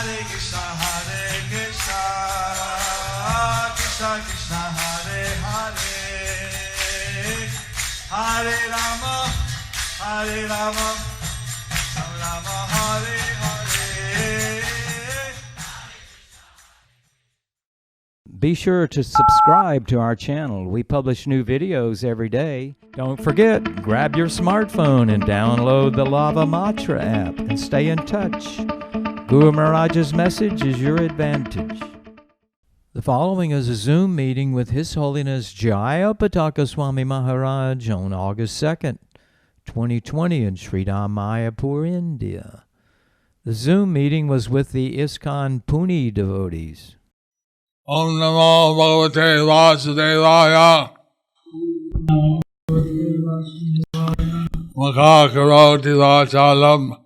Krishna Krishna Hare Hare Hare Rama Rama Rama Hare Hare. Be sure to subscribe to our channel. We publish new videos every day. Don't forget, grab your smartphone and download the Lava Matra app and stay in touch. Guru Maharaj's message is your advantage. The following is a Zoom meeting with His Holiness Jayapataka Swami Maharaj on August 2nd, 2020 in Sridham, Mayapur, India. The Zoom meeting was with the ISKCON Pune devotees. Om Namo Bhagavate Vasudevaya. Mukha karoti vachalam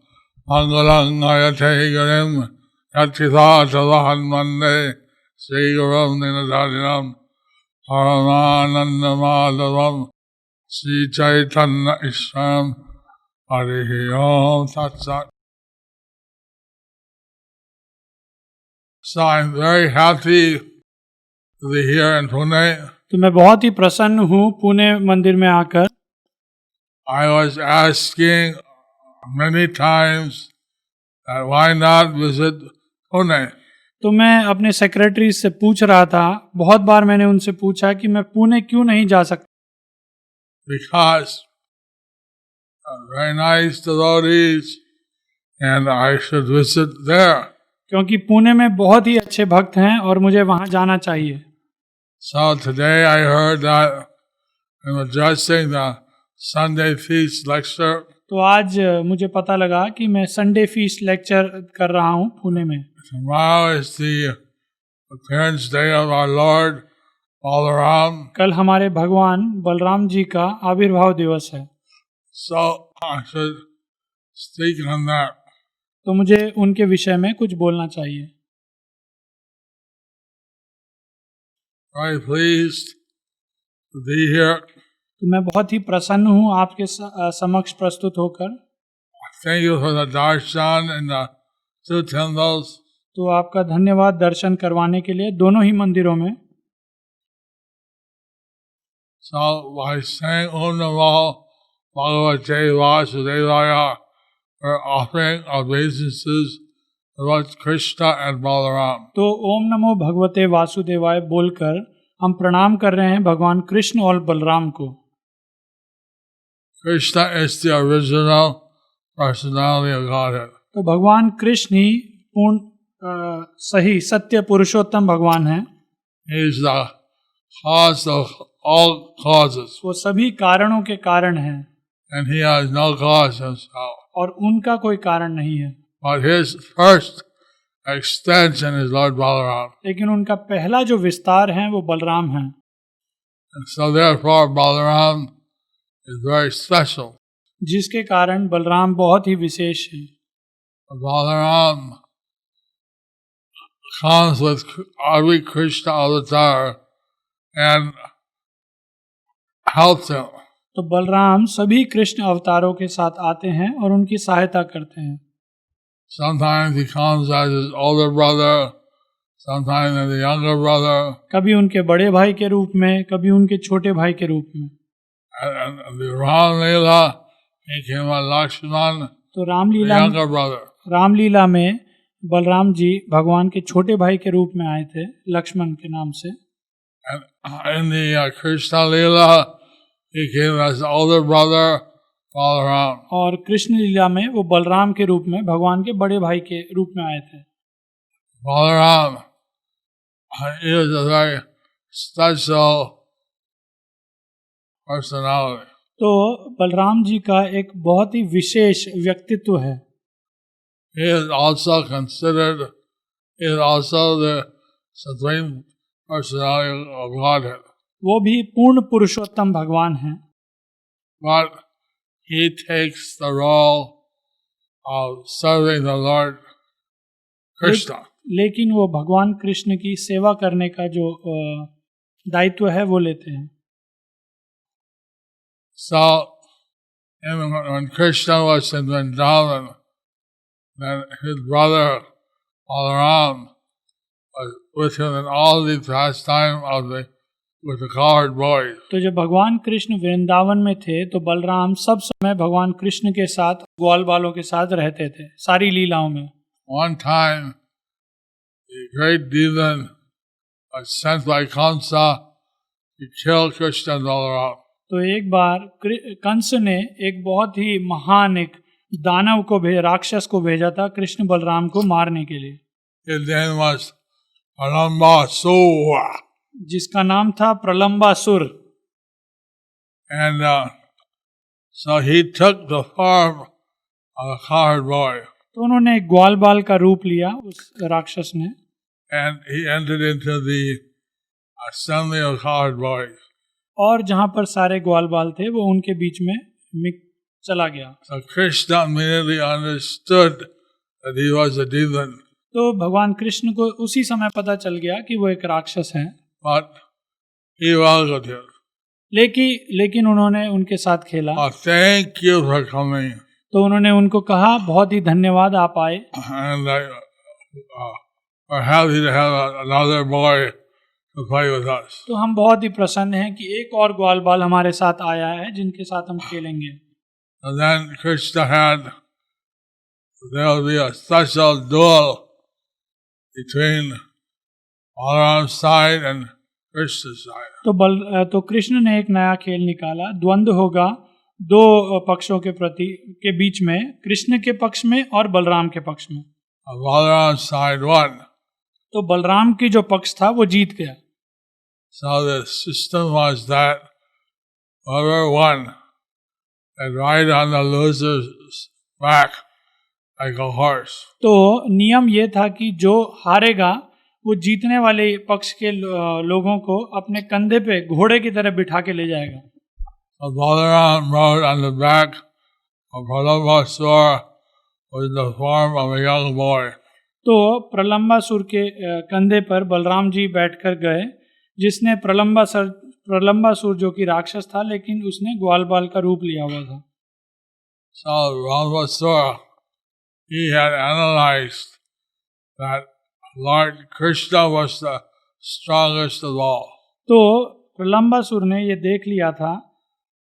mangalang ayate garim yatitha chalahan mande Sri Gurum Ninadarinam Paramananda Madhavam Sri Chaitanya Ishram Harihi Om Tat Sat. So I'm very happy to be here in Pune. तो मैं बहुत ही प्रसन्न हूँ पुणे मंदिर में आकर. I was asking many times that why not visit Pune? तो मैं अपने सेक्रेटरी से पूछ रहा था, बहुत बार मैंने उनसे पूछा कि मैं पुणे क्यों नहीं जा सकता. Because very nice devotees and I should visit there. क्योंकि पुणे में बहुत ही अच्छे भक्त हैं और मुझे वहाँ जाना चाहिए. So today I heard that I'm addressing the Sunday feast lecture. तो आज मुझे पता लगा कि मैं संडे फीस्ट लेक्चर कर रहा हूँ पुणे में. Tomorrow is the appearance day of our Lord Balaram. कल हमारे भगवान बलराम जी का आविर्भाव दिवस है. So I should speak on that. तो मुझे उनके विषय में कुछ बोलना चाहिए. Very pleased to be here. तो मैं बहुत ही प्रसन्न हूँ आपके समक्ष प्रस्तुत होकर. Thank you for the darshan in the two temples. तो आपका धन्यवाद दर्शन करवाने के लिए दोनों ही मंदिरों में. So by saying Om Namo Bhagavate Vasudevaya, we're offering obeisances to Lord Krishna and Balaram. तो ओम नमो भगवते वासुदेवाय बोलकर हम प्रणाम कर रहे हैं भगवान कृष्ण और बलराम को. Krishna is the original personality of Godhead. तो भगवान कृष्ण ही पूर्ण सही सत्य पुरुषोत्तम भगवान हैं. He is the cause of all causes. वो सभी कारणों के कारण हैं. And he has no cause himself. और उनका कोई कारण नहीं है. But his first extension is Lord Balaram. लेकिन उनका पहला जो विस्तार है वो बलराम है. And so therefore Balaram is very special. जिसके कारण बलराम बहुत ही विशेष है. Balaram comes with every Krishna avatar and helps him. तो बलराम सभी कृष्ण अवतारों के साथ आते हैं और उनकी सहायता करते हैं. Sometimes he comes as his older brother, sometimes as the younger brother. कभी उनके बड़े भाई के रूप में, कभी उनके छोटे भाई के रूप में. And the Ram Leela, he came as Lakshman, तो the younger brother. रामलीला में बलराम जी भगवान के छोटे भाई के रूप में आए थे, लक्ष्मण के नाम से. And in the Krishna Leela, he came as the older brother, Balaram. और कृष्ण लीला में वो बलराम के रूप में भगवान के बड़े भाई के रूप में आए थे. Balaram is a very special personality. तो बलराम जी का एक बहुत ही विशेष व्यक्तित्व है. He is also considered, he is also the supreme personality of Godhead. वो भी पूर्ण पुरुषोत्तम भगवान हैं. But he takes the role of serving the Lord Krishna. लेकिन वो भगवान कृष्ण की सेवा करने का जो दायित्व है वो लेते हैं. So, when Krishna was in Vrindavan, then his brother Balaram was with him in all the pastime with the colored boys. तो जब भगवान कृष्ण वृंदावन में थे तो बलराम सब समय भगवान कृष्ण के साथ ग्वाल बालों के साथ रहते थे सारी लीलाओं में। One time, the great demon was sent by Kamsa to kill Krishna and Balaram. तो एक बार कंस ने एक बहुत ही महान एक दानव को राक्षस को भेजा था कृष्ण बलराम को मारने के लिए। His name was Pralambasura. जिसका नाम था Pralambasura. And so he took the form of a colored boy. तो उन्होंने एक ग्वाल बाल का रूप लिया उस राक्षस ने। And he entered into the assembly of colored boys. और जहाँ पर सारे ग्वाल बाल थे वो उनके बीच में चला गया। So Krishna immediately understood that he was a demon. तो भगवान कृष्ण को उसी समय पता चल गया कि वो एक राक्षस हैं। But he welcomed him. लेकिन उन्होंने उनके साथ खेला। Thank you for coming. तो उन्होंने उनको कहा बहुत ही धन्यवाद आप आए। And we're happy to have another boy to play with us. तो हम बहुत ही प्रसन्न हैं कि एक और ग्वाल बाल हमारे साथ आया है जिनके साथ हम खेलेंगे। And then Krishna there will be a special duel between Balaram's side and Krishna's side. तो कृष्ण ने एक नया खेल निकाला, द्वंद्व होगा दो पक्षों के बीच में, कृष्ण के पक्ष में और बलराम के पक्ष में। Balaram's side won. तो बलराम की जो पक्ष था वो जीत गया। So the system was that whoever won and ride on the loser's back like a horse. तो नियम ये था कि जो हारेगा वो जीतने वाले पक्ष के लोगों को अपने कंधे पे घोड़े की तरह बिठा के ले जाएगा। So Balaram rode on the back of Pralambasura with the form of a young boy. तो प्रलंबासुर के कंधे पर बलराम जी बैठकर गए, जिसने प्रलंबासुर जो कि राक्षस था लेकिन उसने ग्वाल बाल का रूप लिया हुआ था। So Pralambasura, he had analyzed that Lord Krishna was the strongest of all. तो प्रलंबासुर ने ये देख लिया था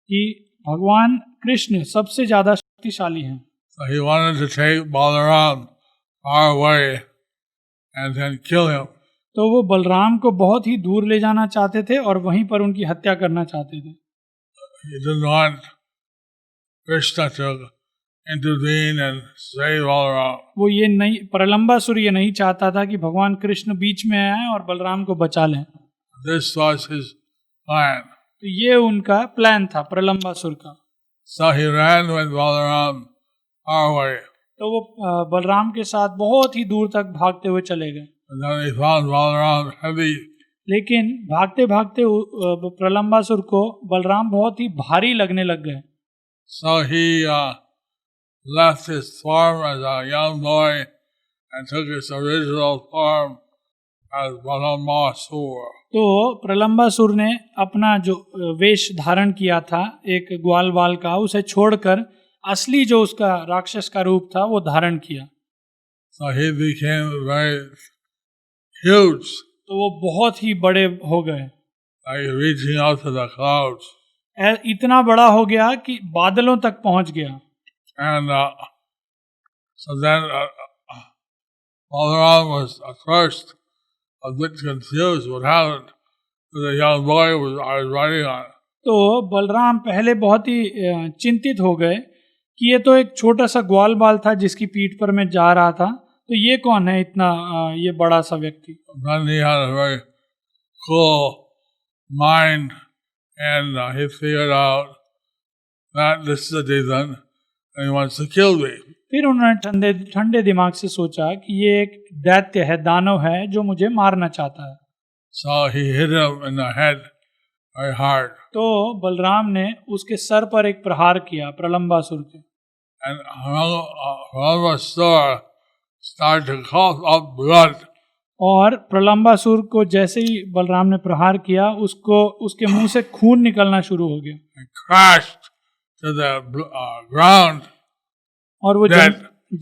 कि भगवान कृष्ण सबसे ज्यादा शक्तिशाली हैं। So he wanted to take Balaram far away and then kill him. तो वो बलराम को बहुत ही दूर ले जाना चाहते थे और वहीं पर उनकी हत्या करना चाहते थे। He didn't want Krishna to intervene and save Balaram. वो ये नहीं, प्रलंबासुर ये नहीं चाहता था कि भगवान कृष्ण बीच में आए और बलराम को बचा लें। This was his plan. तो ये उनका प्लान था प्रलंबासुर का। So he ran with Balaram far away. तो वो बलराम के साथ बहुत ही दूर तक भागते हुए चले गए। And then he found Balaram heavy. लेकिन भागते भागते प्रलंबासुर को बलराम बहुत ही भारी लगने लग गए। So he left his form as a young boy and took his original form as Pralambasura. तो प्रलंबासुर ने अपना जो वेश धारण किया था एक ग्वाल बाल का, उसे छोड़कर असली जो उसका राक्षस का रूप था वो धारण किया। So he became very huge, तो वो बहुत ही बड़े हो गए, like reaching out to the clouds. इतना बड़ा हो गया कि बादलों तक पहुंच गया। And so then Balaram was at first a bit confused what happened to the young boy I was riding on. तो बलराम पहले बहुत ही चिंतित हो गए कि ये तो एक छोटा सा ग्वाल बाल था जिसकी पीठ पर मैं जा रहा था, तो ये कौन है इतना ये बड़ा सा व्यक्ति। Then he had a very cool mind and he figured out that this is a demon and he wants to kill me. फिर उन्होंने ठंडे दिमाग से सोचा कि ये एक दैत्य है, दानव है जो मुझे मारना चाहता है। So he hit him in the head very hard. तो बलराम ने उसके सर पर एक प्रहार किया प्रलंबासुर के। And Pralambasura started to cough up blood. और प्रलंबासुर को जैसे ही बलराम ने प्रहार किया उसके मुंह से खून निकलना शुरू हो गया। And crashed to the ground. और वो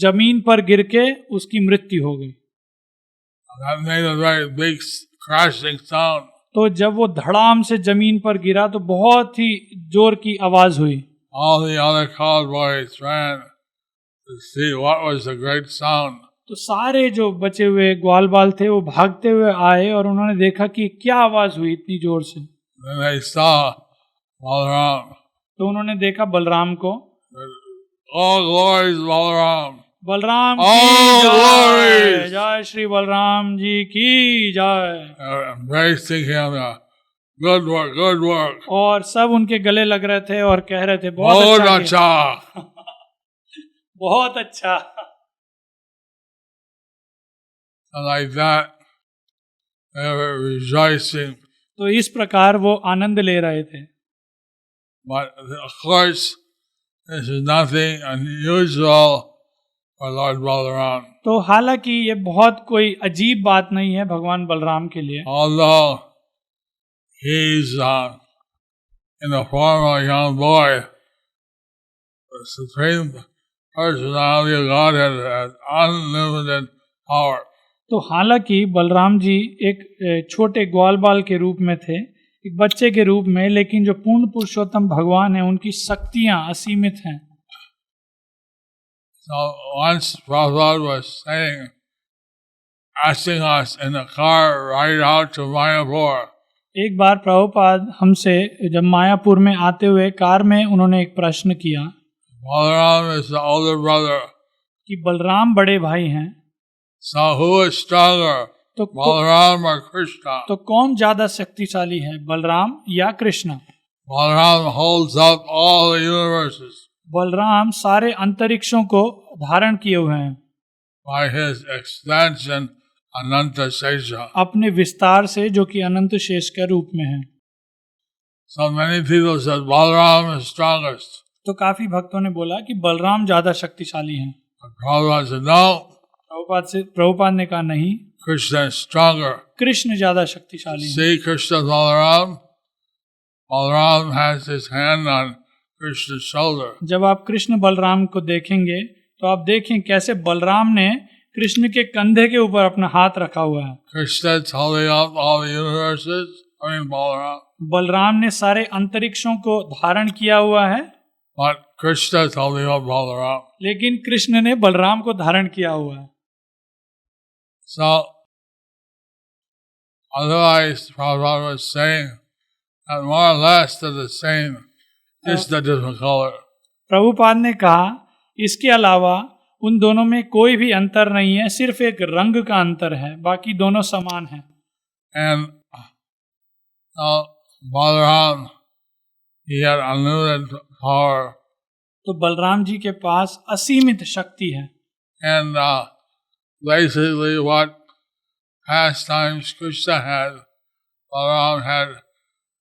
जमीन पर गिर के उसकी मृत्यु हो गई। That made a very big crashing sound. तो जब वो धड़ाम से जमीन पर गिरा तो बहुत ही जोर की आवाज हुई। All the other cowboys ran to see what was the great sound. तो सारे जो बचे हुए ग्वाल बाल थे वो भागते हुए आए और उन्होंने देखा कि क्या आवाज हुई इतनी जोर से। Then they saw Balaram. तो उन्होंने देखा बलराम को। All glories Balaram. बलराम की All जय, glories. जय श्री बलराम जी की जय। Embracing him. Good work, good work. और सब उनके गले लग रहे थे और कह रहे थे बहुत बहुत अच्छा अच्छा. किया। बहुत अच्छा। And like that, they were rejoicing. तो इस प्रकार वो आनंद ले रहे थे। But of course, this is nothing unusual for Lord Balaram. तो हालांकि ये बहुत कोई अजीब बात नहीं है भगवान बलराम के लिए। Although he's in the form of a young boy, the Supreme Personality of Godhead has unlimited power. तो हालांकि बलराम जी एक छोटे ग्वाल बाल के रूप में थे, एक बच्चे के रूप में, लेकिन जो पूर्ण पुरुषोत्तम भगवान है उनकी शक्तियां असीमित हैं। So once Prabhupada was saying, asking us in the car right out to Mayapur. एक बार प्रभुपाद हमसे जब मायापुर में आते हुए कार में उन्होंने एक प्रश्न किया Balaram is the older brother. कि बलराम बड़े भाई हैं, So who is stronger, तो Balaram or Krishna? तो कौन ज्यादा शक्तिशाली है, बलराम या Krishna? Balaram holds up all the universes Balram सारे अंतरिक्षों को धारण किए हुए हैं by his expansion Ananta Sesha. अपने विस्तार से, जो कि अनंत शेष के रूप में है। So many people said Balaram is strongest. तो काफी भक्तों ने बोला कि बलराम ज्यादा शक्तिशाली हैं। But Prabhupada said no, Prabhupada ने कहा नहीं, Krishna is stronger. कृष्ण ज्यादा शक्तिशाली हैं। See Krishna Balaram? Balaram has his hand on Krishna's shoulder. जब आप कृष्ण बलराम को देखेंगे तो आप देखें कैसे बलराम ने कृष्ण के कंधे के ऊपर अपना हाथ रखा हुआ है। Krishna is holding up all the universes. Balaram. Balram ने सारे अंतरिक्षों को धारण किया हुआ है, But Krishna is holding up Balaram. लेकिन कृष्ण ने बलराम को धारण किया हुआ है। So, otherwise, Prabhupada was saying that more or less they're the same, just a different color. Prabhupada ने कहा इसके अलावा उन दोनों में कोई भी अंतर नहीं है, सिर्फ एक रंग का अंतर है, बाकी दोनों समान हैं। And Balaram, he had unlimited power. तो बलराम जी के पास असीमित शक्ति है। And basically what pastimes Krishna had, Balaram had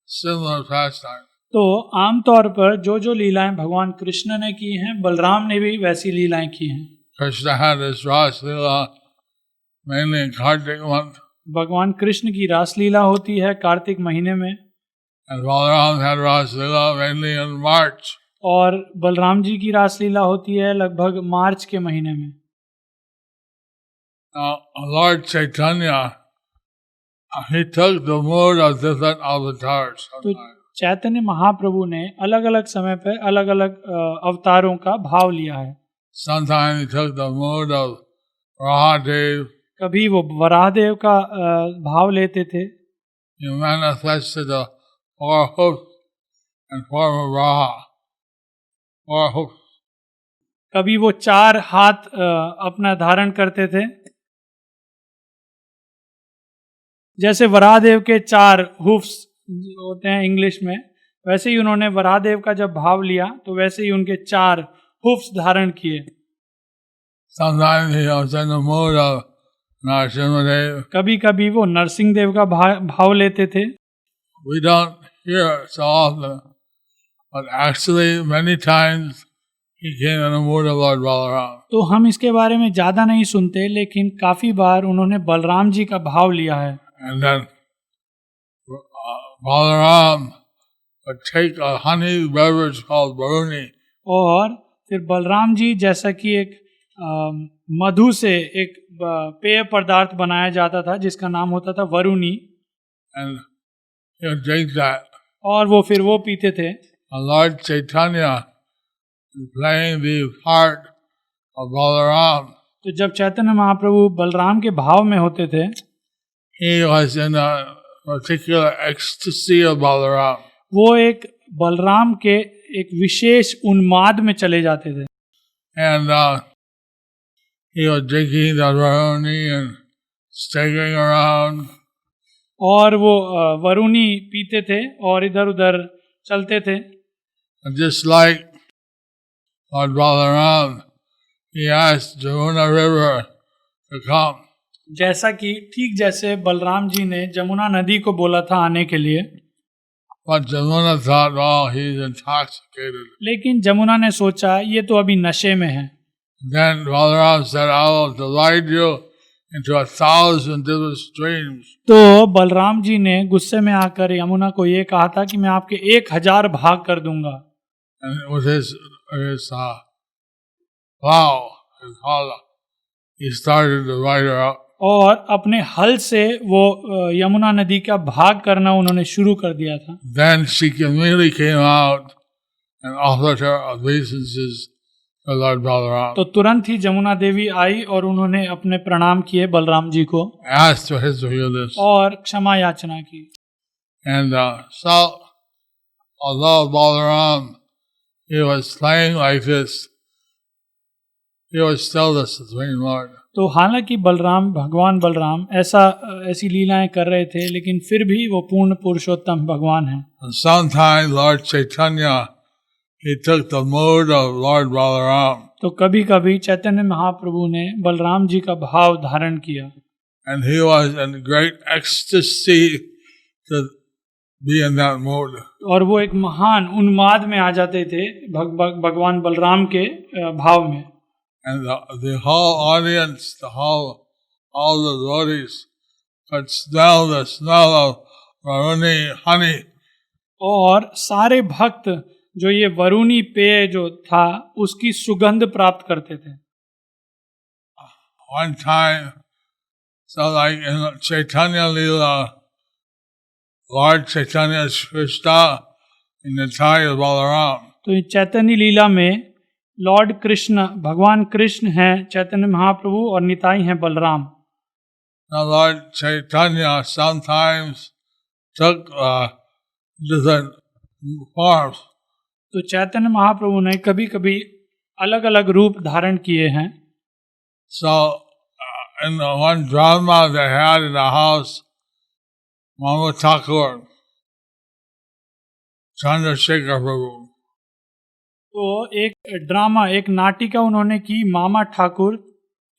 similar pastimes. तो आमतौर पर जो लीलाएं भगवान कृष्ण ने की हैं, बलराम ने भी वैसी लीलाएं की हैं। Krishna had his Ras Leela mainly in Kartik month. भगवान कृष्ण की रास लीला होती है कार्तिक महीने में, And Balaram had Ras Leela mainly in March. और बलराम जी की रास लीला होती है लगभग मार्च के महीने में। Now, Lord Chaitanya, he took the mood of different avatars. तो चैतन्य महाप्रभु ने अलग अलग समय पर अलग अलग अवतारों का भाव लिया है। Sometimes he took the mood of Rahadev. कभी वो वराहदेव का भाव लेते थे। He manifested the four hoofs in form of Raha. Four hoofs. कभी वो 4 हाथ अपना धारण करते थे, जैसे वराहदेव के 4 हुफ्स होते हैं इंग्लिश में, वैसे ही उन्होंने वराहदेव का जब भाव लिया तो वैसे ही उनके 4 हुफ्स धारण किए। Sometimes he was in the mood of Narasimhadev. कभी कभी वो नरसिंह देव का भाव लेते थे। We don't hear it so often, but actually many times he came in the mood of Lord Balaram. तो हम इसके बारे में ज्यादा नहीं सुनते, लेकिन काफी बार उन्होंने बलराम जी का भाव लिया है। And then Balaram would take a honey beverage called Baruni. और फिर बलराम जी जैसा कि एक मधु से एक पेय पदार्थ बनाया जाता था जिसका नाम होता था Varuni, and he would drink that. और वो फिर वो पीते थे। And Lord Chaitanya is playing the part of Balaram. तो जब चैतन्य महाप्रभु बलराम के भाव में होते थे, He was in a particular ecstasy of Balaram. वो एक बलराम के एक विशेष उन्माद में चले जाते थे। And he was drinking the Varuni and staggering around. और वो वरुणी पीते थे और इधर उधर चलते थे। And just like Lord Balaram, he asked Jamuna River to come. जैसा कि ठीक जैसे बलराम जी ने जमुना नदी को बोला था आने के लिए, But Jamuna thought, oh, he's intoxicated. लेकिन जमुना ने सोचा ये तो अभी नशे में है। Then Balaram said, I will divide you into 1,000 different streams. तो बलराम जी ने गुस्से में आकर यमुना को ये कहा था कि मैं आपके 1000 भाग कर दूंगा। And with his plow, his hala, he started to divide her up. और अपने हल से वो यमुना नदी का भाग करना उन्होंने शुरू कर दिया था। Then she immediately came out and offered her obeisances to Lord Balaram. तो तुरंत ही जमुना देवी आई और उन्होंने अपने प्रणाम किए बलराम जी को Asked for his forgiveness. और क्षमा याचना की। And so, although Balaram, he was playing like this, he was still the Supreme Lord. तो हालांकि भगवान बलराम ऐसी लीलाएं कर रहे थे, लेकिन फिर भी वो पूर्ण पुरुषोत्तम भगवान हैं। And sometimes Lord Chaitanya, he took the mood of Lord Balaram. तो कभी कभी चैतन्य महाप्रभु ने बलराम जी का भाव धारण किया। And he was in great ecstasy to be in that mood. और वो एक महान उन्माद में आ जाते थे भगवान बलराम के भाव में। And the whole audience, all the devotees could smell the smell of Varuni honey. और सारे भक्त जो ये वरुणी पेय जो था उसकी सुगंध प्राप्त करते थे। One time, so like in Chaitanya Leela, Lord Chaitanya is Krishna in the tie of Balaram. तो चैतन्य लीला में लॉर्ड कृष्ण भगवान कृष्ण हैं चैतन्य महाप्रभु और निताई हैं Balram. Now Lord Chaitanya sometimes took different forms. तो चैतन्य महाप्रभु ने कभी कभी अलग अलग रूप धारण किए हैं। So in the one drama they had in the house, Mama Thakur, Chandrasekhar Prabhu. तो एक ड्रामा एक नाटिका उन्होंने की मामा ठाकुर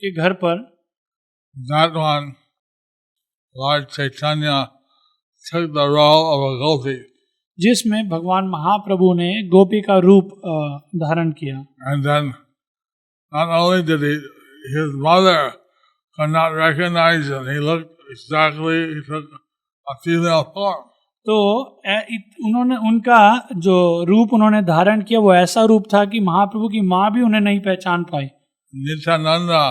के घर पर। That one, Lord Chaitanya took the role of a gopi. जिसमें भगवान महाप्रभु ने गोपी का रूप धारण किया। And then not only did his mother could not recognize him, he took a female form. तो उन्होंने उनका जो रूप उन्होंने धारण किया वो ऐसा रूप था कि महाप्रभु की माँ भी उन्हें नहीं पहचान पाई। Nityananda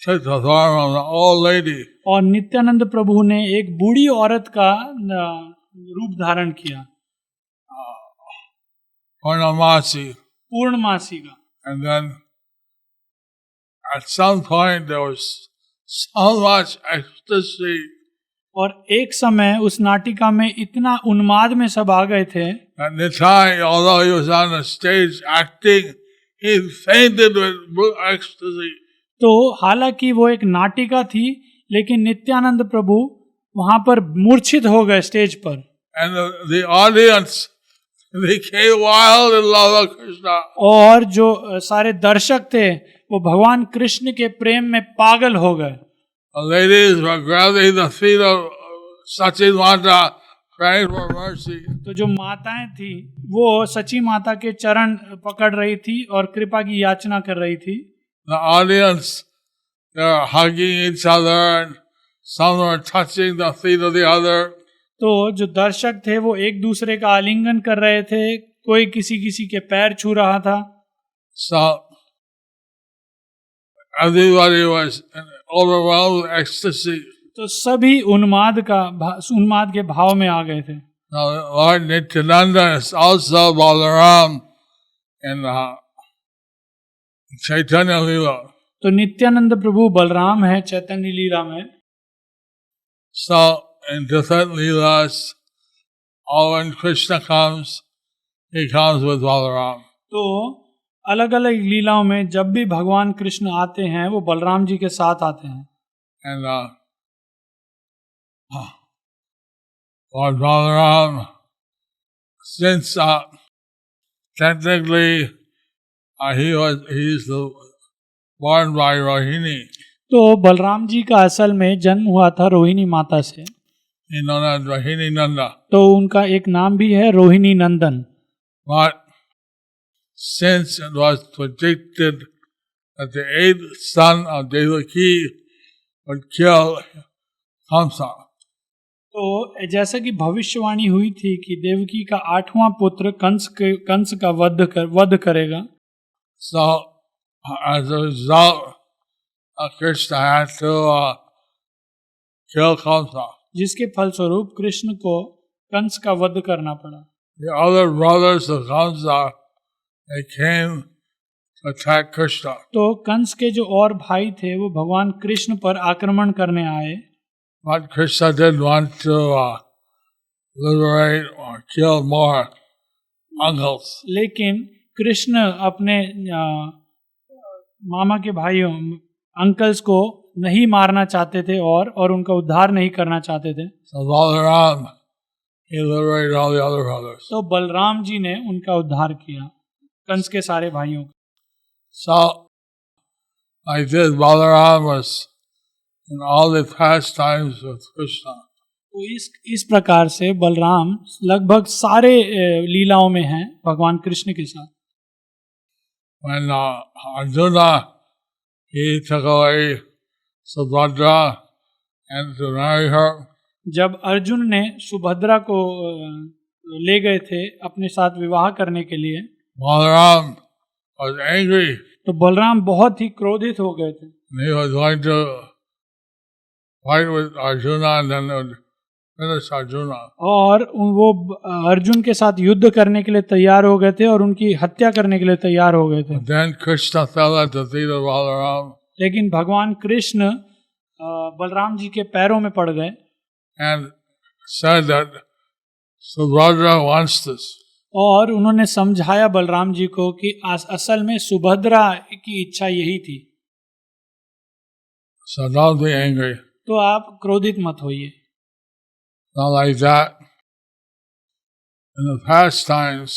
took the form of an old lady. और नित्यानंद प्रभु ने एक बूढ़ी औरत का रूप धारण किया, Purnamasi. पूर्णमासी का। And then at some point there was so much ecstasy और एक समय उस नाटिका में इतना उन्माद में सब आ गए थे that Nitai, although he was on the stage acting, he fainted with ecstasy. तो हालांकि वो एक नाटिका थी लेकिन नित्यानंद प्रभु वहां पर मूर्छित हो गए स्टेज पर। And the audience became wild in love of Krishna. और जो सारे दर्शक थे वो भगवान कृष्ण के प्रेम में पागल हो गए। The ladies were grabbing the feet of Sachi Mata, crying for mercy. तो जो माताएं थी वो सची माता के चरण पकड़ रही थी और कृपा की याचना कर रही थी। The audience, they were hugging each other and some were touching the feet of the other. तो जो दर्शक थे वो एक दूसरे का आलिंगन कर रहे थे, कोई किसी के पैर छू रहा था। So everybody was in overwhelmed with ecstasy. तो सभी उन्माद के भाव में आ गए थे। Now, Lord Nityananda is also Balaram in Chaitanya Leela. तो नित्यानंद प्रभु बलराम है चैतन्य लीला में। So, in different Leelas, all when Krishna comes, he comes with Balaram. तो अलग अलग लीलाओं में जब भी भगवान कृष्ण आते हैं वो बलराम जी के साथ आते हैं। And Lord Balaram, since technically he's born by Rohini, तो बलराम जी का असल में जन्म हुआ था रोहिणी माता से, he's known as Rohini Nanda. तो उनका एक नाम भी है रोहिणी नंदन। But since it was predicted that the eighth son of Devaki would kill Kamsa, तो जैसा कि भविष्यवाणी हुई थी कि देवकी का 8वां पुत्र कंस का वध करेगा, so as a result, Krishna had to kill Kamsa. जिसके फलस्वरूप कृष्ण को कंस का वध करना पड़ा। The other brothers of Kamsa, they came to attack Krishna. तो कंस के जो और भाई थे वो भगवान कृष्ण पर आक्रमण करने आए, But Krishna didn't want to liberate or kill more uncles. लेकिन कृष्ण अपने मामा के भाइयों अंकल्स को नहीं मारना चाहते थे और उनका उद्धार नहीं करना चाहते थे। So Balaram, he liberated all the other brothers. तो बलराम जी ने उनका उद्धार किया कंस के सारे भाइयों का। So like this, Balaram was in all the pastimes with Krishna. तो इस प्रकार से बलराम लगभग सारे लीलाओं में हैं भगवान कृष्ण के साथ। When Arjuna, he took away Subhadra and to marry her, जब अर्जुन ने सुभद्रा को ले गए थे अपने साथ विवाह करने के लिए, Balaram was angry. तो बलराम बहुत ही क्रोधित हो गए थे। He was going to fight with Arjuna and then would finish Arjuna. और वो अर्जुन के साथ युद्ध करने के लिए तैयार हो गए थे और उनकी हत्या करने के लिए तैयार हो गए थे। Then Krishna fell at the feet of Balaram लेकिन भगवान कृष्ण बलराम जी के पैरों में पड़ गए and said that Subhadra wants this. और उन्होंने समझाया बलराम जी को कि असल में सुभद्रा की इच्छा यही थी। So don't be angry. तो आप क्रोधित मत होइए। Not like that. In the past times,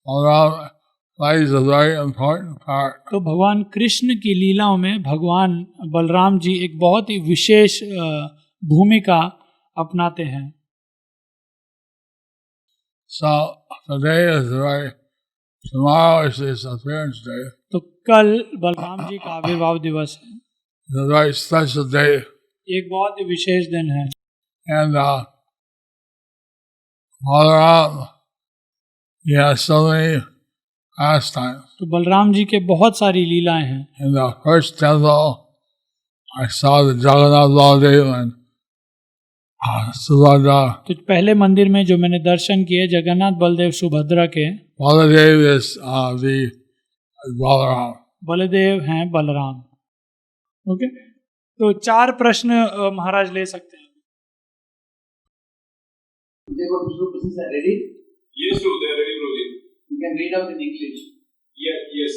Balaram plays a very important part. तो भगवान कृष्ण की लीलाओं में भगवान बलराम जी एक बहुत ही विशेष भूमिका अपनाते हैं। So today is very, tomorrow is his appearance day. तो कल बलराम जी का आविर्भाव दिवस है, It's a very special day. एक बहुत ही विशेष दिन है। And Balaram, he has so many pastimes. तो बलराम जी के बहुत सारी लीलाएं हैं। In the first temple, I saw the Jagannath Baladev and Subhadra. तो पहले मंदिर में जो मैंने दर्शन किए जगन्नाथ बलदेव सुभद्रा के, Baladev is the Balaram. Baldev हैं बलराम। ओके, तो 4 प्रश्न महाराज ले सकते हैं। देखो Vishnu questions are ready. Yes, Prabhu, they are ready, Prabhuji. You can read out in English. Yes.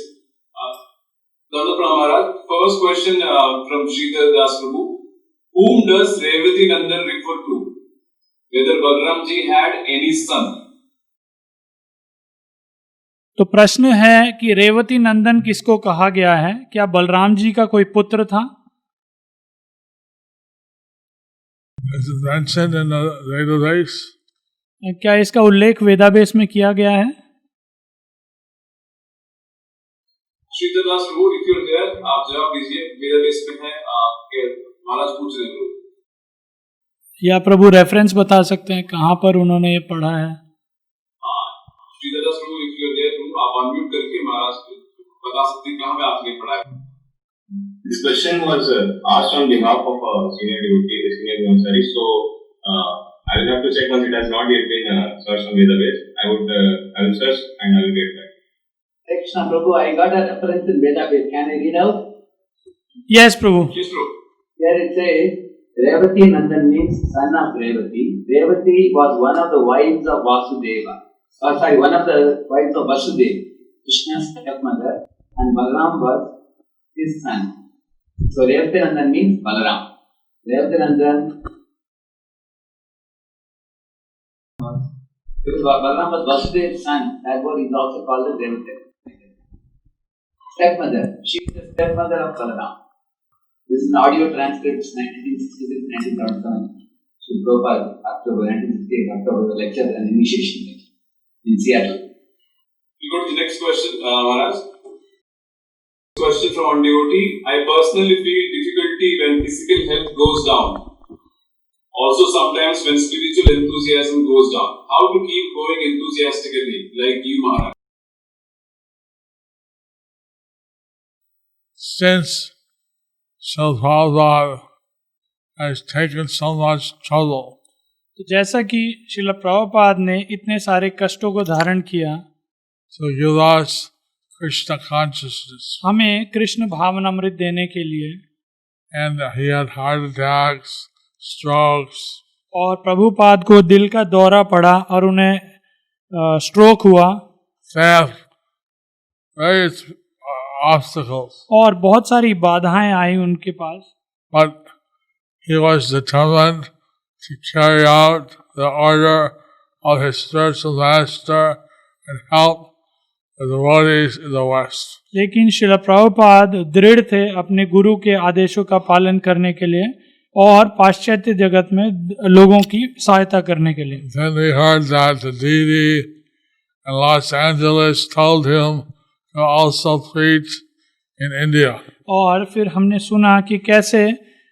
Dhanapra Maharaj, first question from Sridhar Das Prabhu. Whom does Revati Nandan refer to? Whether Balaram ji had any son? तो प्रश्न है कि रेवती नंदन किसको कहा गया है? क्या बलराम जी का कोई पुत्र था? Is it mentioned in the Vedas? क्या इसका उल्लेख वेदावेश में किया गया है? Sridhar Das Prabhu, if you are there, आप जवाब दीजिए। मेरा बेस में है, आपके महाराज पूछ रहे हैं। या प्रभु रेफरेंस बता सकते हैं कहाँ पर उन्होंने ये पढ़ा है? Sridhar Das Prabhu, if you are there, आप अनम्यूट करके महाराज बता सकते हैं कहाँ पे आपने पढ़ा है। This question was asked on behalf of a senior devotee, the senior Brahmachari. So I will have to check once it has not yet been searched on Vedabase. I will search and I will get back. Krishna Prabhu, I got a reference in Vedabase. Can I read out? Yes, Prabhu. Yes, Prabhu. There it says, Revati Nandan means son of Revati. Revati was one of the wives of Vasudeva. One of the wives of Vasudeva, Krishna's stepmother, and Balaram was his son. So Revati Nandan means Balaram. Revati Nandan, because Balaram was Vasudeva's son, therefore he is also called as Revati. Stepmother, she is the stepmother of Balaram. This is an audio transcript, 1966-1977. So Prabhupada, October 1968, October, the lecture and initiation lecture in Seattle. We go to the next question, Maharaj. Question from one devotee. I personally feel difficulty when physical health goes down. Also sometimes when spiritual enthusiasm goes down. How to keep going enthusiastically, like you, Maharaj? Since Srila Prabhupada has taken so much trouble, तो जैसा कि श्रील प्रभुपाद ने इतने सारे कष्टों को धारण किया, to give us Krishna consciousness, हमें कृष्ण भावनामृत देने के लिए, and he had heart attacks, strokes, और प्रभुपाद को दिल का दौरा पड़ा और उन्हें स्ट्रोक हुआ, theft, various obstacles. और बहुत सारी बाधाएं आई उनके पास, But he was determined to carry out the order of his spiritual master and help the devotees in the West. लेकिन श्रील प्रभुपाद दृढ़ थे अपने गुरु के आदेशों का पालन करने के लिए और पाश्चात्य जगत में लोगों की सहायता करने के लिए. Then we heard that the deity in Los Angeles told him to also preach in India. और फिर हमने सुना कि कैसे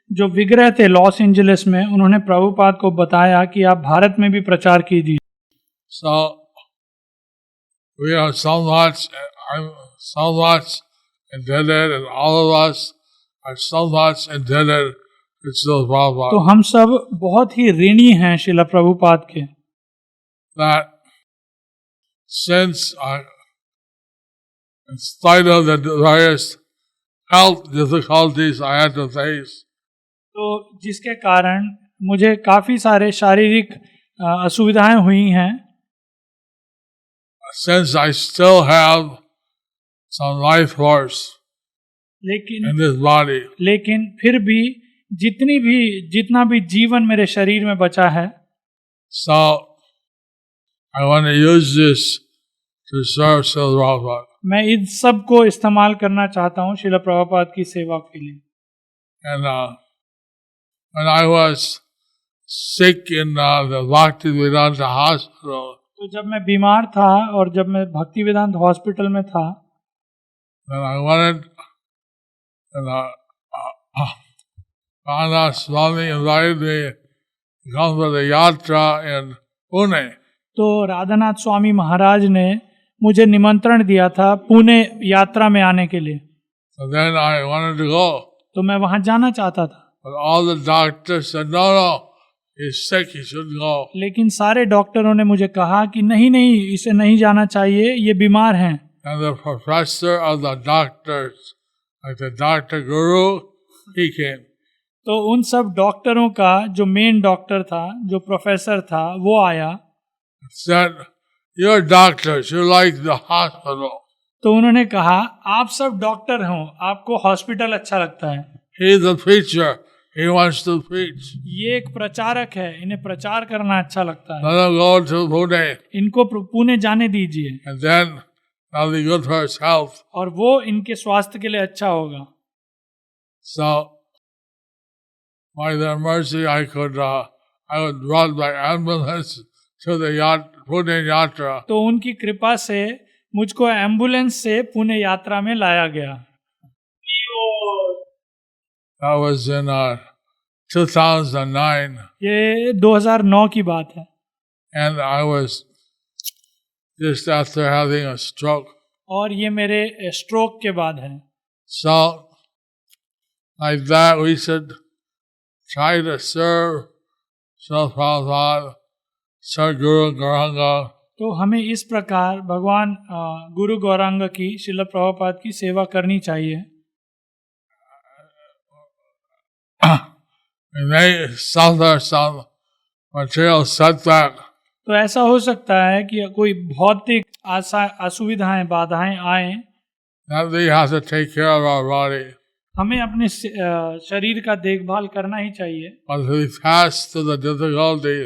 जो विग्रह थे लॉस एंजलिस में, उन्होंने प्रभुपाद को बताया कि आप भारत में भी प्रचार कीजिए. So we are so much indebted, and all of us are so much indebted to Srila Prabhupada. तो हम सब बहुत ही ऋणी हैं श्रील प्रभुपाद के, That since in spite of the various health difficulties I had to face, तो जिसके कारण मुझे काफ़ी सारे शारीरिक असुविधाएं हुई हैं, since I still have some life force in this body, लेकिन फिर भी जितना भी जीवन मेरे शरीर में बचा है, so I want to use this to serve Srila Prabhupada. मैं इन सब को इस्तेमाल करना चाहता हूँ श्रील प्रभुपाद की सेवा के लिए. And when I was sick in the Bhaktivedanta hospital, तो जब मैं बीमार था और जब मैं भक्ति वेदांत हॉस्पिटल में था, then I wanted, and Rana Swami invited me to come for the yatra in Pune. तो राधानाथ स्वामी महाराज ने मुझे निमंत्रण दिया था पुणे यात्रा में आने के लिए. So then I wanted to go. तो मैं वहाँ जाना चाहता था, But all the doctors said, no, he's sick, he shouldn't go. लेकिन सारे डॉक्टरों ने मुझे कहा कि नहीं, इसे नहीं जाना चाहिए, ये बीमार हैं. And the professor of the doctors, like the Dr. Guru, he came. तो उन सब डॉक्टरों का जो मेन डॉक्टर था, जो प्रोफेसर था, वो आया. Said, you're doctors, you like the hospital. तो उन्होंने कहा, आप सब डॉक्टर हो, आपको हॉस्पिटल अच्छा लगता है. He's a preacher, he wants to preach. ये एक प्रचारक है, इन्हें प्रचार करना अच्छा लगता है. Let him go to Pune. इनको पुणे जाने दीजिए, And then that'll be good for his health. और वो इनके स्वास्थ्य के लिए अच्छा होगा. So, by their mercy, I would run by ambulance to the Pune Yatra. तो उनकी कृपा से मुझको एम्बुलेंस से पुणे यात्रा में लाया गया. That was in 2009. ये 2009 की बात है. And I was just after having a stroke. और ये मेरे स्ट्रोक के बाद है. So, like that, we should try to serve Srila Prabhupada, Sadguru Gauranga. तो हमें इस प्रकार भगवान गुरु गौरांग की, श्रील प्रभुपाद की सेवा करनी चाहिए। We may suffer some material setback, तो ऐसा हो सकता है कि कोई भौतिक असुविधाएं, बाधाएं आए, that we have to take care of our body. हमें अपने शरीर का देखभाल करना ही चाहिए। But if we pass through the difficulty,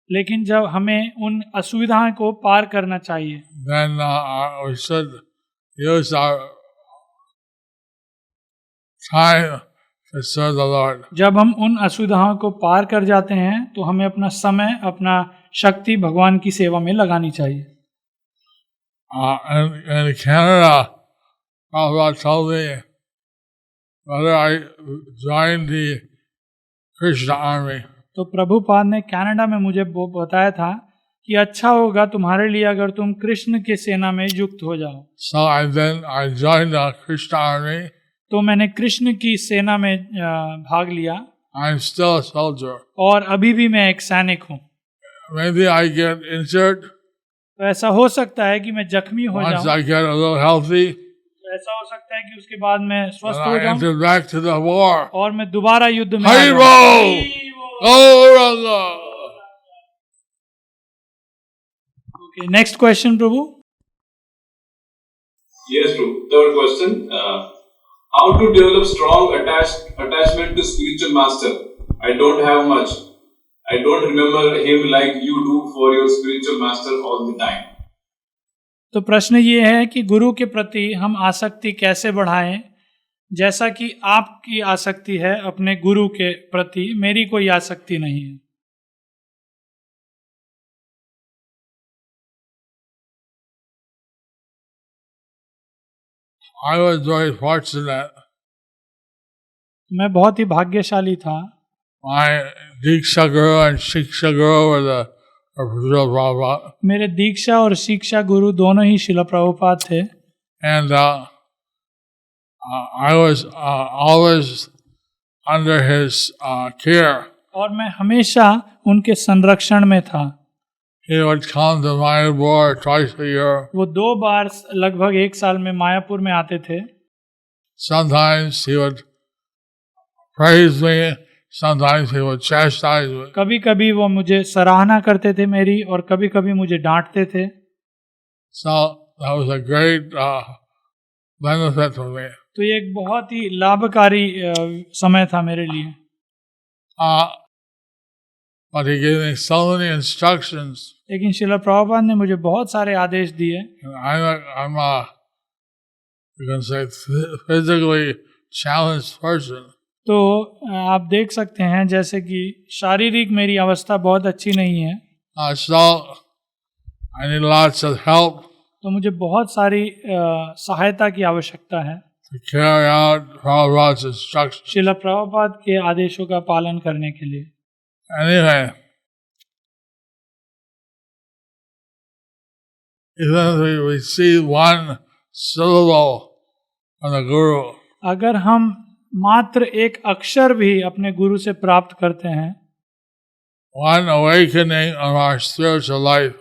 लेकिन जब हमें उन असुविधाओं को पार करना चाहिए, then we should use our time to serve the Lord. जब हम उन असुविधाओं को पार कर जाते हैं तो हमें अपना समय, अपना शक्ति भगवान की सेवा में लगानी चाहिए। In Canada, Prabhupada told me whether I joined the Krishna army. तो प्रभुपाद ने कनाडा में मुझे बताया था कि अच्छा होगा तुम्हारे लिए अगर तुम कृष्ण के सेना में युक्त हो जाओ। So I joined the Krishna army. तो मैंने कृष्ण की सेना में भाग लिया। I'm still a soldier. और अभी भी मैं एक सैनिक हूँ। Maybe I get injured. तो ऐसा हो सकता है कि मैं जख्मी हो Once जाऊं। I get a little healthy, तो ऐसा हो सकता है कि उसके बाद मैं स्वस्थ then हो I जाऊं enter back to the war. और मैं दोबारा युद्ध में आ Hari जाऊं। Bol! Gauranga! Okay, next question, Prabhu. Yes, true. Third question. How to develop strong attachment to spiritual master? I don't have much. I don't remember him like you do for your spiritual master all the time. तो प्रश्न ये है कि गुरु के प्रति हम आसक्ति कैसे बढ़ाएं, जैसा कि आपकी आसक्ति है अपने गुरु के प्रति, मेरी कोई आसक्ति नहीं है। I was very fortunate. मैं बहुत ही भाग्यशाली था। My Diksha Guru and Shiksha Guru were the Srila Prabhupada. मेरे दीक्षा और शिक्षा गुरु दोनों ही श्रील प्रभुपाद थे। And I was always under his care. और मैं हमेशा उनके संरक्षण में था। He would come to Mayapur twice a year. वो 2 बार लगभग 1 साल में मायापुर में आते थे। Sometimes he would praise me, sometimes he would chastise me. कभी कभी वो मुझे सराहना करते थे मेरी, और कभी कभी मुझे डांटते थे। So that was a great benefit for me. तो ये एक बहुत ही लाभकारी समय था मेरे लिए। But he gave me so many instructions. लेकिन श्रील प्रभुपाद ने मुझे बहुत सारे आदेश दिए। I'm a, you can say, physically challenged person. तो आप देख सकते हैं जैसे कि शारीरिक मेरी अवस्था बहुत अच्छी नहीं है। So I need lots of help तो मुझे बहुत सारी सहायता की आवश्यकता है to carry out Prabhupada's instructions. Srila Prabhupada के आदेशों का पालन करने के लिए। Anyway, even if we receive one syllable from the Guru, अगर हम मात्र एक अक्षर भी अपने गुरु से प्राप्त करते हैं, one awakening of our spiritual life,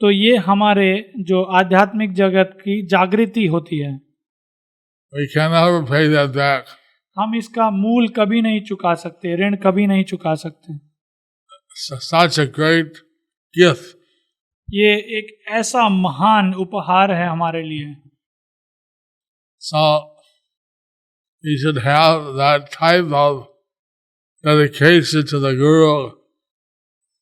तो ये हमारे जो आध्यात्मिक जगत की जागृति होती है। we can never pay that back. हम इसका मूल कभी नहीं चुका सकते, ऋण कभी नहीं चुका सकते। Such a great gift. ये एक ऐसा महान उपहार है हमारे लिए। So we should have that type of dedication to the Guru.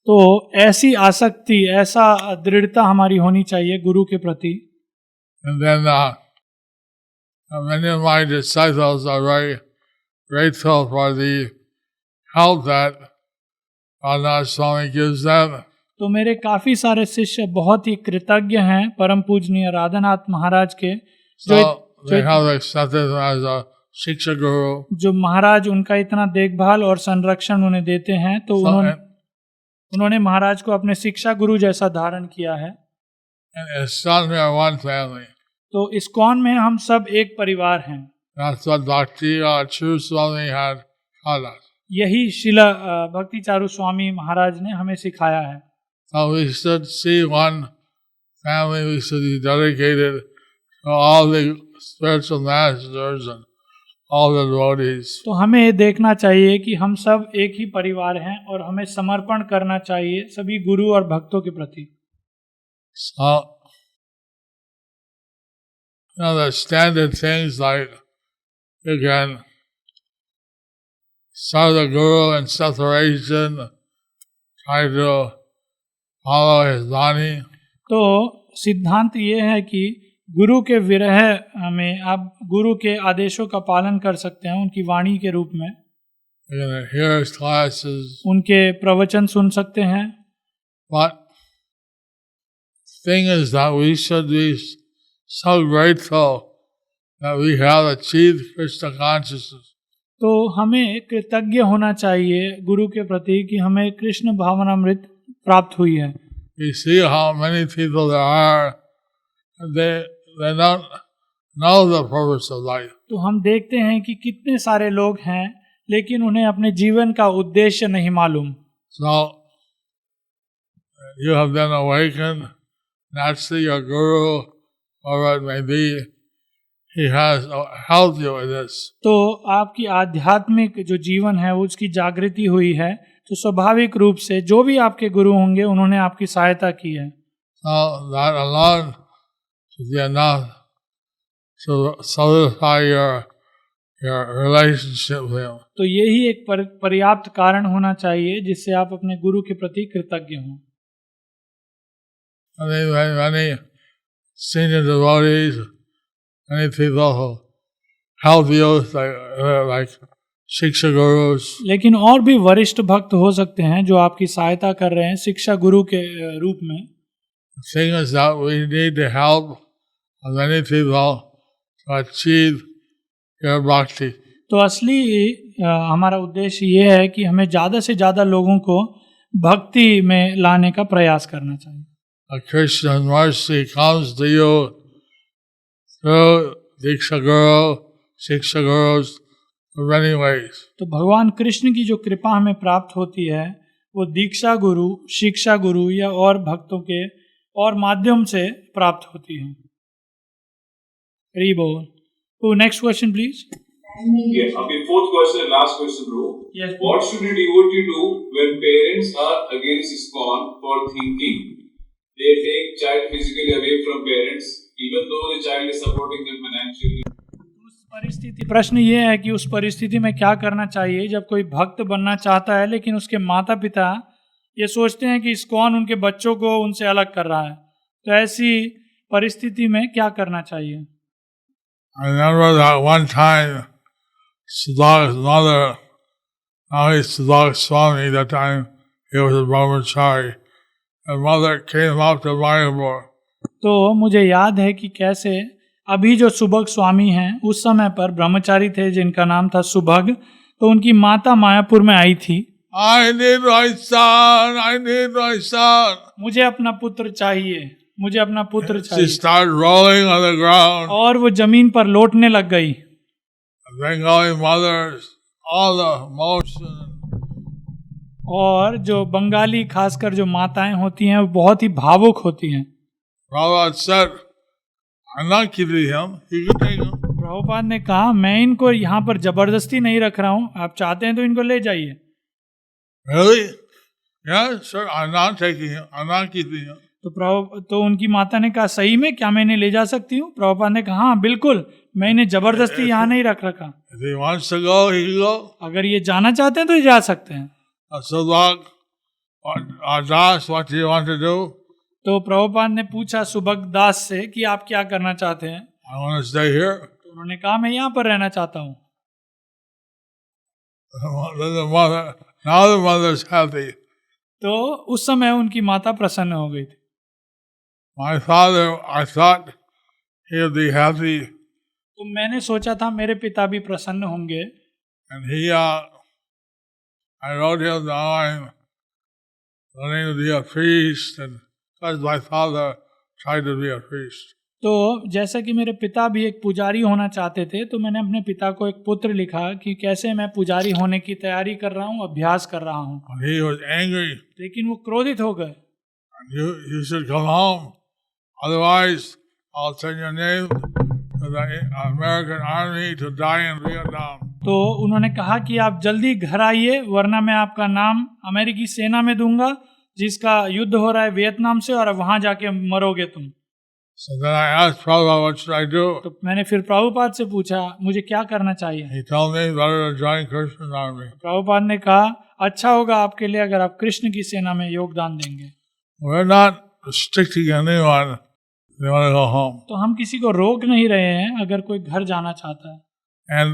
तो ऐसी आसक्ति, ऐसा दृढ़ता हमारी होनी चाहिए गुरु के प्रति। And then many of my disciples are very grateful for the help that Radhanath Swami gives them. तो मेरे काफी सारे शिष्य बहुत ही कृतज्ञ हैं परम पूजनीय राधानाथ महाराज के, So they have accepted him as a Shiksha Guru. जो महाराज उनका इतना देखभाल और संरक्षण उन्हें देते हैं, तो उन्होंने महाराज को अपने शिक्षा गुरु जैसा धारण किया है। And ISKCON we are one family. तो इस्कॉन में हम सब एक परिवार हैं। That's what Bhakti True Swami had taught us. यही शिला भक्ति चारू स्वामी महाराज ने हमें सिखाया है. So we should see one family, we should be dedicated to all the spiritual masters and all the devotees. तो हमें देखना चाहिए कि हम सब एक ही परिवार हैं और हमें समर्पण करना चाहिए सभी गुरु और भक्तों के प्रति. So, the standard things like you can start a guru in separation, try to follow his bani. तो सिद्धांत ये है कि गुरु के विरह में आप गुरु के आदेशों का पालन कर सकते हैं उनकी वाणी के रूप में. You can hear his classes. उनके प्रवचन सुन सकते हैं. But thing is that we should be so grateful that we have achieved Krishna consciousness. तो हमें कृतज्ञ होना चाहिए गुरु के प्रति कि हमें कृष्ण भावनामृत प्राप्त हुई है. We see how many people there are, and they don't know the purpose of life. तो हम देखते हैं कि कितने सारे लोग हैं लेकिन उन्हें अपने जीवन का उद्देश्य नहीं मालूम. So, you have been awakened, naturally your guru, or it may be, he has helped you with this. तो आपकी आध्यात्मिक जो जीवन है उसकी जागृति हुई है तो स्वाभाविक रूप से जो भी आपके गुरु होंगे उन्होंने आपकी सहायता की है. So, that alone should be enough to solidify your relationship with him. तो यही एक पर्याप्त कारण होना चाहिए जिससे आप अपने गुरु के प्रति कृतज्ञ हों. I mean, many senior devotees, many people who help you, like शिक्षा gurus. लेकिन और भी वरिष्ठ भक्त हो सकते हैं जो आपकी सहायता कर रहे हैं शिक्षा गुरु के रूप में. The thing is that we need the help of many people to achieve your bhakti. तो असली हमारा उद्देश्य ये है कि हमें ज़्यादा से ज़्यादा लोगों को भक्ति में लाने का प्रयास करना चाहिए. Krishna's mercy comes to you through Diksha Guru, Shiksha Gurus, in many ways. तो भगवान कृष्ण की जो कृपा हमें प्राप्त होती है वो दीक्षा गुरु, शिक्षा गुरु या और भक्तों के और माध्यम से प्राप्त होती है. हरि बोल. तो next question please. Yeah, okay, fourth question and last question, bro. Yes. What should a devotee do when parents are against ISKCON for thinking they take child physically away from parents, even though the child is supporting them financially? प्रश्न ये है कि उस परिस्थिति में क्या करना चाहिए जब कोई भक्त बनना चाहता है लेकिन उसके माता पिता ये सोचते हैं कि ISKCON उनके बच्चों को उनसे अलग कर रहा है. तो ऐसी परिस्थिति में क्या करना चाहिए? I remember that one time Siddhartha's mother, now he's Siddhartha Swami, that time he was a brahmachari, and mother came up to Mayapur. तो मुझे याद है कि कैसे अभी जो सुभग स्वामी हैं उस समय पर ब्रह्मचारी थे जिनका नाम था सुभग, तो उनकी माता मायापुर में आई थी. I need my son, I need my son. मुझे अपना पुत्र चाहिए, मुझे अपना पुत्र She चाहिए. started rolling on the ground. और वो जमीन पर लौटने लग गई. The Bengali mothers, all the emotion. और जो बंगाली खासकर जो माताएं होती हैं वो बहुत ही भावुक होती हैं. Prabhupada said, I'm not keeping him, he can take him. Prabhupada ने कहा मैं इनको यहाँ पर जबरदस्ती नहीं रख रहा हूँ, आप चाहते हैं तो इनको ले जाइए. Really? Yeah, sure, I'm not taking him, I'm not keeping him. तो उनकी माता ने कहा सही में क्या मैं इन्हें ले जा सकती हूँ? प्रभुपाद ने कहा हाँ बिल्कुल, मैं इन्हें जबरदस्ती यहाँ नहीं रख रखा. If he wants to go, he can go. अगर ये जाना चाहते हैं तो ये जा सकते हैं. So long, Das, what do you want to do? तो प्रभुपाद ने पूछा सुभग दास से कि आप क्या करना चाहते हैं? I want to stay here. तो उन्होंने कहा मैं यहाँ पर रहना चाहता हूँ. Now the mother's happy. तो उस समय उनकी माता प्रसन्न हो गई थी. My father, I thought he would be happy. तो मैंने सोचा था मेरे पिता भी प्रसन्न होंगे. And I wrote him down, I'm learning to be a priest, and because my father tried to be a priest. तो जैसा कि मेरे पिता भी एक पुजारी होना चाहते थे, तो मैंने अपने पिता को एक पत्र लिखा कि कैसे मैं पुजारी होने की तैयारी कर रहा हूँ, अभ्यास कर रहा हूँ। And he was angry. लेकिन वो क्रोधित हो गए। You should come home. Otherwise, I'll send your name to the American Army to die in Vietnam. तो उन्होंने कहा कि आप जल्दी घर आइए, वरना मैं आपका नाम अमेरिकी सेना में दूंगा, जिसका युद्ध हो रहा है वियतनाम से, और वहां जाके मरोगे तुम। So then I asked Prabhupada, what should I do? तो मैंने फिर प्रभुपाद से पूछा मुझे क्या करना चाहिए। He told me better to join Krishna's army. Prabhupada ने कहा अच्छा होगा आपके लिए अगर आप कृष्ण की सेना में योगदान देंगे। We're not restricting anyone. They want to go home. तो हम किसी को रोक नहीं रहे हैं अगर कोई घर जाना चाहता है। And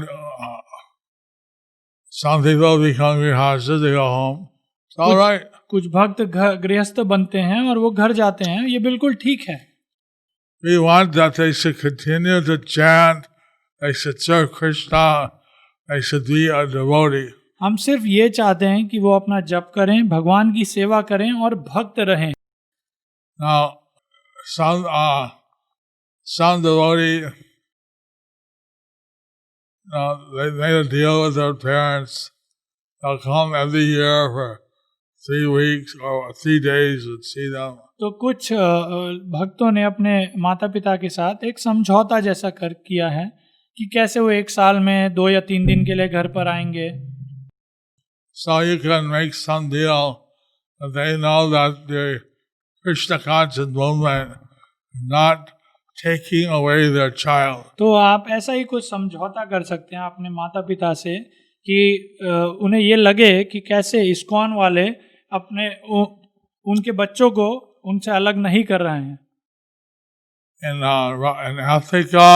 some people become grihastas, they go home. It's all right. कुछ भक्त गृहस्थ बनते हैं और वो घर जाते हैं, ये बिल्कुल ठीक है। We want that they should continue to chant, they should serve Krishna, they should be a devotee. हम सिर्फ ये चाहते हैं कि वो अपना जप करें, भगवान की सेवा करें और भक्त रहें। Now, some devotee, they made a deal with their parents. They'll come every year for 3 weeks or 3 days and see them. तो कुछ भक्तों ने अपने माता पिता के साथ एक समझौता जैसा किया है कि कैसे वो 1 साल में 2 या 3 दिन के लिए घर पर आएंगे। So you can make some deal that they know that the Krishna conscious movement is not taking away their child. तो आप ऐसा ही कुछ समझौता कर सकते हैं अपने माता पिता से कि उन्हें ये लगे कि कैसे इस्कॉन वाले अपने उनके बच्चों को उनसे अलग नहीं कर रहे हैं। In Africa,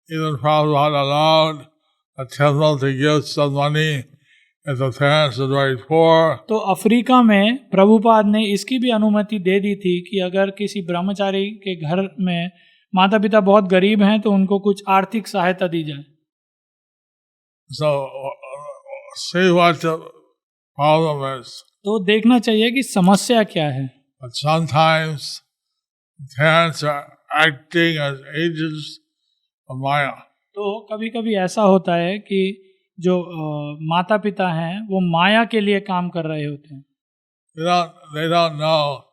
even Prabhupada allowed a temple to give some money if the parents are very poor. तो अफ्रीका में प्रभुपाद ने इसकी भी अनुमति दे दी थी कि अगर किसी ब्रह्मचारी के घर में माता पिता बहुत गरीब हैं तो उनको कुछ आर्थिक सहायता दी जाए। So, see what the problem is. तो देखना चाहिए कि समस्या क्या है। But sometimes parents are acting as agents of Maya. तो कभी कभी ऐसा होता है कि जो माता पिता हैं वो माया के लिए काम कर रहे होते हैं। They don't know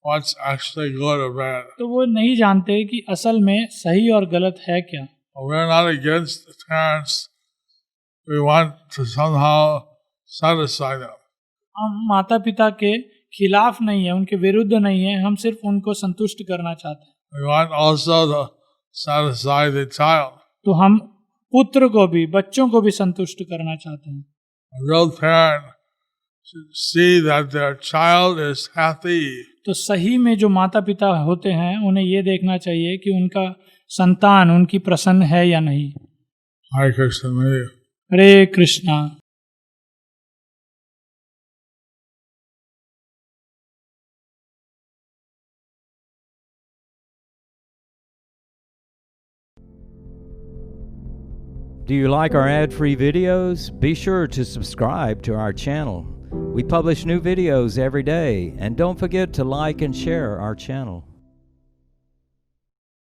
what's actually good or bad. तो वो नहीं जानते कि असल में सही और गलत है क्या। We're not against the parents. We want to somehow satisfy them. हम माता पिता के खिलाफ नहीं है, उनके विरुद्ध नहीं है, हम सिर्फ उनको संतुष्ट करना चाहते हैं। We want also to satisfy the child. तो हम पुत्र को भी, बच्चों को भी संतुष्ट करना चाहते हैं। A real parent should see that their child is happy. तो सही में जो माता पिता होते हैं उन्हें ये देखना चाहिए कि उनका संतान उनकी प्रसन्न है या नहीं। Hare Krishna. Hare Krishna. Do you like our ad-free videos? Be sure to subscribe to our channel. We publish new videos every day, and don't forget to like and share our channel.